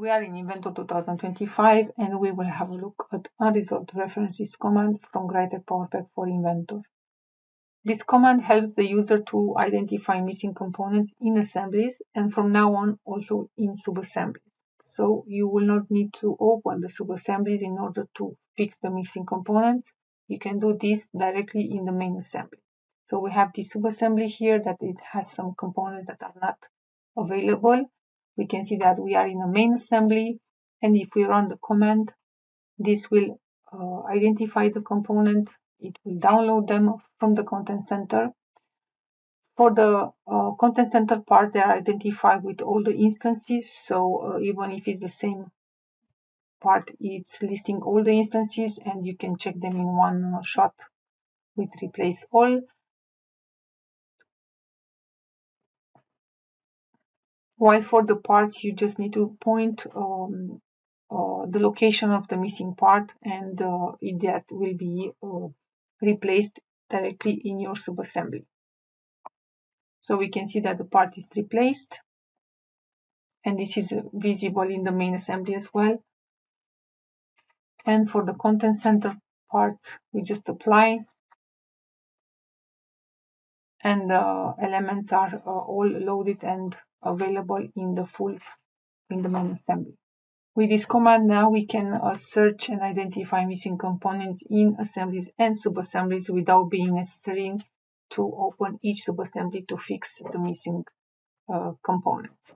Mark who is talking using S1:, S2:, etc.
S1: We are in Inventor 2025 and we will have a look at Unresolved References command from GRAITEC PowerPack for Inventor. This command helps the user to identify missing components in assemblies and from now on also in subassemblies. So you will not need to open the subassemblies in order to fix the missing components. You can do this directly in the main assembly. So we have this subassembly here that it has some components that are not available. We can see that we are in a main assembly, and if we run the command, this will identify the component. It will download them from the content center. For the content center part, they are identified with all the instances, so even if it's the same part, it's listing all the instances and you can check them in one shot with replace all. While for the parts, you just need to point the location of the missing part, and that will be replaced directly in your subassembly. So we can see that the part is replaced, and this is visible in the main assembly as well. And for the content center parts, we just apply, and the elements are all loaded and available in the main assembly. With this command now we can search and identify missing components in assemblies and subassemblies without being necessary to open each subassembly to fix the missing components.